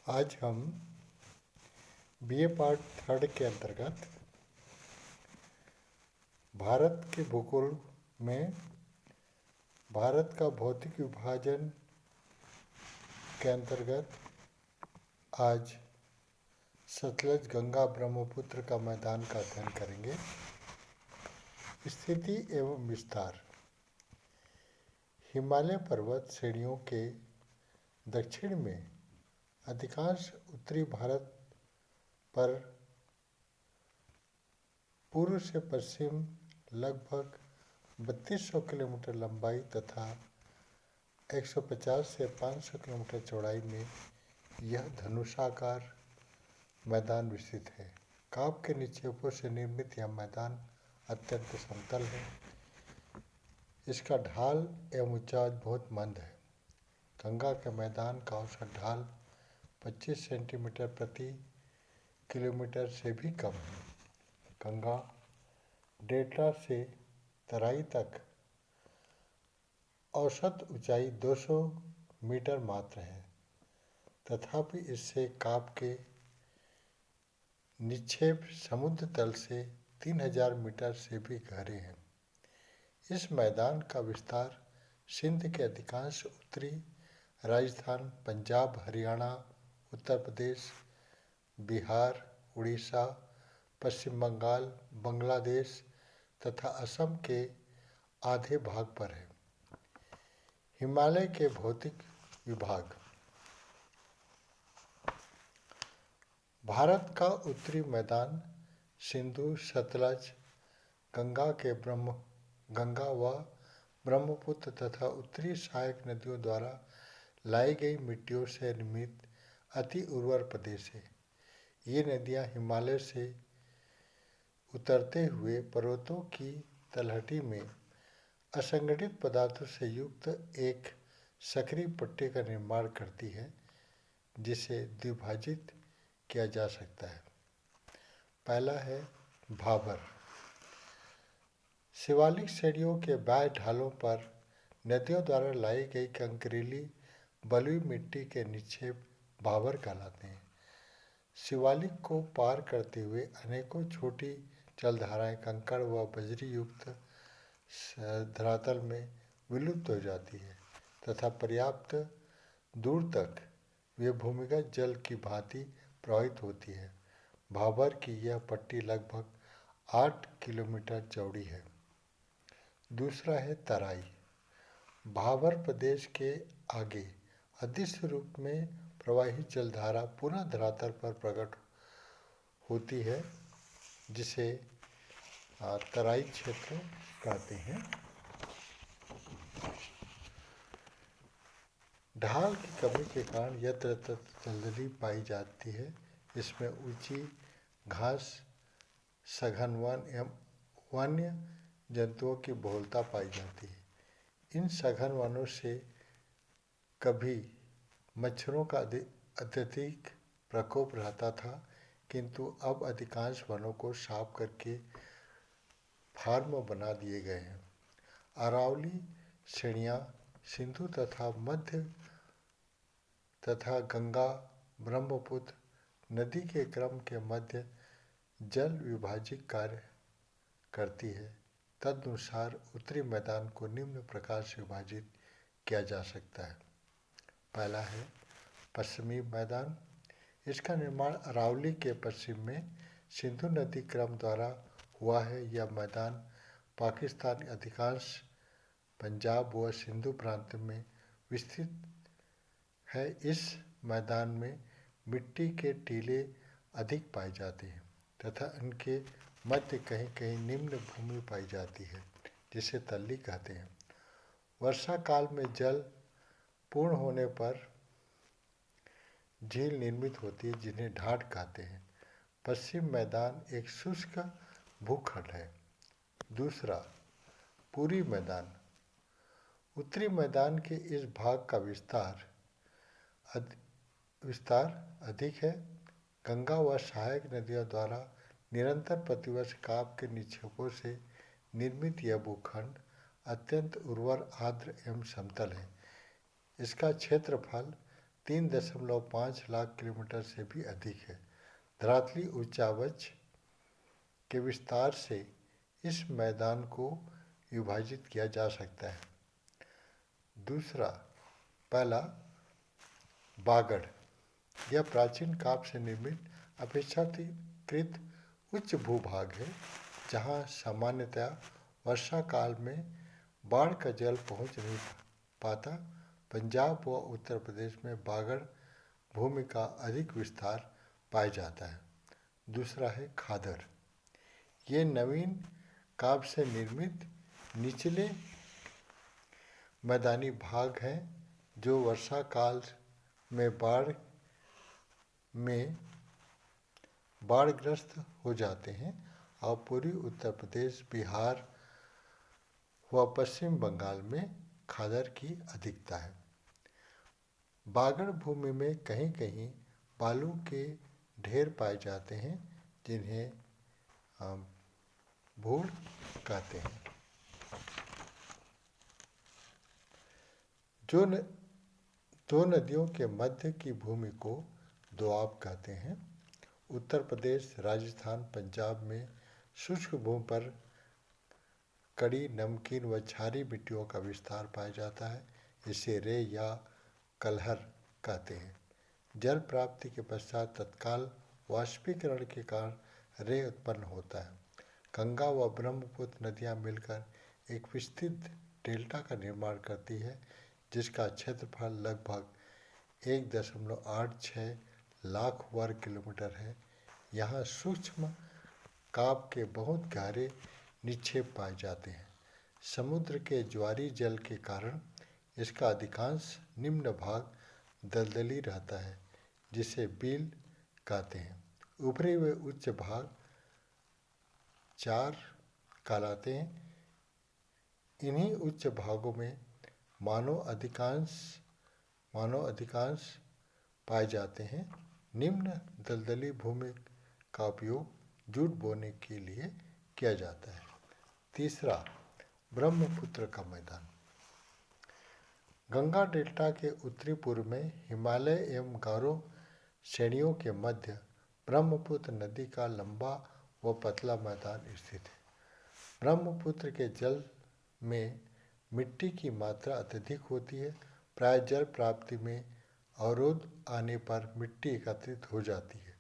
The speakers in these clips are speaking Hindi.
आज हम बीए पार्ट थर्ड के अंतर्गत भारत के भूगोल में भारत का भौतिक विभाजन के अंतर्गत आज सतलज गंगा ब्रह्मपुत्र का मैदान का अध्ययन करेंगे। स्थिति एवं विस्तार। हिमालय पर्वत श्रेणियों के दक्षिण में अधिकांश उत्तरी भारत पर पूर्व से पश्चिम लगभग 3200 किलोमीटर लंबाई तथा 150 से 500 किलोमीटर चौड़ाई में यह धनुषाकार मैदान विस्तृत है। काप के निक्षेपों से निर्मित यह मैदान अत्यंत समतल है। इसका ढाल एवं ऊंचाई बहुत मंद है। गंगा के मैदान का औसत ढाल 25 सेंटीमीटर प्रति किलोमीटर से भी कम है। गंगा डेल्टा से तराई तक औसत ऊंचाई 200 मीटर मात्र है, तथापि इससे काप के निक्षेप समुद्र तल से 3000 मीटर से भी गहरे हैं। इस मैदान का विस्तार सिंध के अधिकांश उत्तरी राजस्थान, पंजाब, हरियाणा, उत्तर प्रदेश, बिहार, उड़ीसा, पश्चिम बंगाल, बांग्लादेश तथा असम के आधे भाग पर है। हिमालय के भौतिक विभाग। भारत का उत्तरी मैदान सिंधु, सतलज, गंगा व ब्रह्मपुत्र तथा उत्तरी सहायक नदियों द्वारा लाई गई मिट्टियों से निर्मित अति उर्वर प्रदेश है। ये नदियाँ हिमालय से उतरते हुए पर्वतों की तलहटी में असंगठित पदार्थों से युक्त एक सक्रिय पट्टे का निर्माण करती है, जिसे द्विभाजित किया जा सकता है। पहला है भाबर। शिवालिक श्रेणियों के बाह्य ढालों पर नदियों द्वारा लाई गई कंकरीली बलुई मिट्टी के निक्षेप भाबर कहलाते हैं। शिवालिक को पार करते हुए अनेकों छोटी जलधाराएं कंकड़ व बजरी युक्त धरातल में विलुप्त हो जाती है तथा पर्याप्त दूर तक वे भूमिगत जल की भांति प्रवाहित होती है। भाबर की यह पट्टी लगभग 8 किलोमीटर चौड़ी है। दूसरा है तराई। भाबर प्रदेश के आगे अदृश्य रूप में प्रवाहित जलधारा पुनः धरातल पर प्रकट होती है, जिसे तराई क्षेत्र कहते हैं। ढाल की कमी के कारण यत्र तत्र दलदली पाई जाती है। इसमें ऊंची घास, सघन वन एवं वन्य जंतुओं की बहुलता पाई जाती है। इन सघन वनों से कभी मच्छरों का अत्यधिक प्रकोप रहता था, किंतु अब अधिकांश वनों को साफ करके फार्म बना दिए गए हैं। अरावली श्रेणियाँ सिंधु तथा मध्य तथा गंगा ब्रह्मपुत्र नदी के क्रम के मध्य जल विभाजित कार्य करती है। तदनुसार उत्तरी मैदान को निम्न प्रकार से विभाजित किया जा सकता है। पहला है पश्चिमी मैदान। इसका निर्माण अरावली के पश्चिम में सिंधु नदी क्रम द्वारा हुआ है। यह मैदान पाकिस्तान के अधिकांश पंजाब व सिंधु प्रांत में विस्तृत है। इस मैदान में मिट्टी के टीले अधिक पाए जाते हैं तथा इनके मध्य कहीं कहीं निम्न भूमि पाई जाती है, जिसे तल्ली कहते हैं। वर्षा काल में जल पूर्ण होने पर झील निर्मित होती है, जिन्हें ढाठ कहते हैं। पश्चिम मैदान एक शुष्क भूखंड है। दूसरा, पूरी मैदान। उत्तरी मैदान के इस भाग का विस्तार अधिक है। गंगा व सहायक नदियों द्वारा निरंतर प्रतिवर्ष काप के निक्षेपों से निर्मित यह भूखंड अत्यंत उर्वर, आर्द्र एवं समतल है। इसका क्षेत्रफल 3.5 लाख किलोमीटर से भी अधिक है। धरातली उच्चावच के विस्तार से इस मैदान को विभाजित किया जा सकता है। दूसरा, पहला बागड़। यह प्राचीन काल से निर्मित अपेक्षाकृत उच्च भूभाग है, जहाँ सामान्यतया वर्षा काल में बाढ़ का जल पहुँच नहीं पाता। पंजाब व उत्तर प्रदेश में बागड़ भूमि का अधिक विस्तार पाया जाता है। दूसरा है खादर। ये नवीन काल से निर्मित निचले मैदानी भाग हैं जो वर्षा काल में बाढ़ग्रस्त हो जाते हैं और पूर्वी उत्तर प्रदेश, बिहार व पश्चिम बंगाल में खादर की अधिकता है। बागड़ भूमि में कहीं कहीं बालू के ढेर पाए जाते हैं, जिन्हें भूड़ कहते हैं। दो नदियों के मध्य की भूमि को दोआब कहते हैं। उत्तर प्रदेश, राजस्थान, पंजाब में शुष्क भूमि पर कड़ी, नमकीन व क्षारीय मिट्टियों का विस्तार पाया जाता है। इसे रे या कलहर कहते हैं। जल प्राप्ति के पश्चात तत्काल वाष्पीकरण के कारण रे उत्पन्न होता है। गंगा व ब्रह्मपुत्र नदियाँ मिलकर एक विस्तृत डेल्टा का निर्माण करती है, जिसका क्षेत्रफल लगभग 1.86 लाख वर्ग किलोमीटर है। यहाँ सूक्ष्म काप के बहुत गहरे निक्षेप पाए जाते हैं। समुद्र के ज्वारी जल के कारण इसका अधिकांश निम्न भाग दलदली रहता है, जिसे बील कहते हैं। उभरे हुए उच्च भाग चार कहलाते हैं। इन्हीं उच्च भागों में मानव अधिकांश पाए जाते हैं। निम्न दलदली भूमि का उपयोग जूट बोने के लिए किया जाता है। तीसरा, ब्रह्मपुत्र का मैदान। गंगा डेल्टा के उत्तरी पूर्व में हिमालय एवं गारो श्रेणियों के मध्य ब्रह्मपुत्र नदी का लंबा व पतला मैदान स्थित है। ब्रह्मपुत्र के जल में मिट्टी की मात्रा अत्यधिक होती है। प्राय जल प्राप्ति में अवरोध आने पर मिट्टी एकत्रित हो जाती है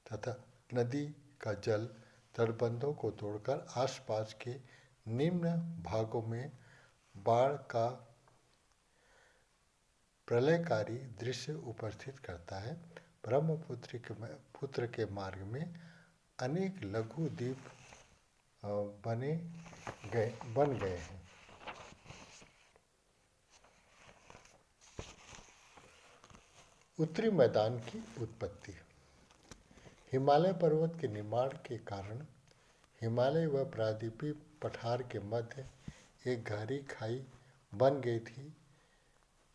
तथा नदी का जल तटबंधों को तोड़कर आसपास के निम्न भागों में बाढ़ का प्रलयकारी दृश्य उपस्थित करता है। ब्रह्मपुत्र के मार्ग में अनेक लघु द्वीप बन गए हैं। उत्तरी मैदान की उत्पत्ति। हिमालय पर्वत के निर्माण के कारण हिमालय व प्रायद्वीपीय पठार के मध्य एक गहरी खाई बन गई थी,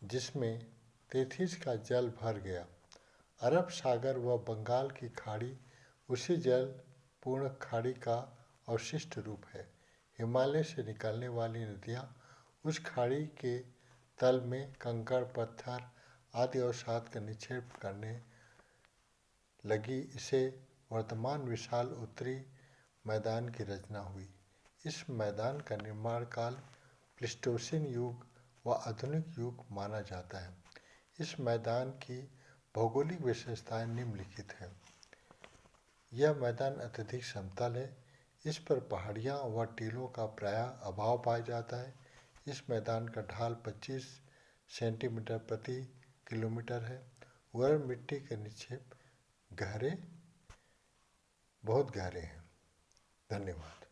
जिसमें तेथिस का जल भर गया। अरब सागर व बंगाल की खाड़ी उसी जल पूर्ण खाड़ी का अवशिष्ट रूप है। हिमालय से निकलने वाली नदियाँ उस खाड़ी के तल में कंकड़, पत्थर आदि अवसाद का निक्षेप करने लगी। इसे वर्तमान विशाल उत्तरी मैदान की रचना हुई। इस मैदान का निर्माण काल प्लीस्टोसीन युग व आधुनिक युग माना जाता है। इस मैदान की भौगोलिक विशेषताएं निम्नलिखित हैं। यह मैदान अत्यधिक समतल है। इस पर पहाड़ियाँ व टीलों का प्रायः अभाव पाया जाता है। इस मैदान का ढाल 25 सेंटीमीटर प्रति किलोमीटर है। वर्ण मिट्टी के निक्षेप बहुत गहरे हैं। धन्यवाद।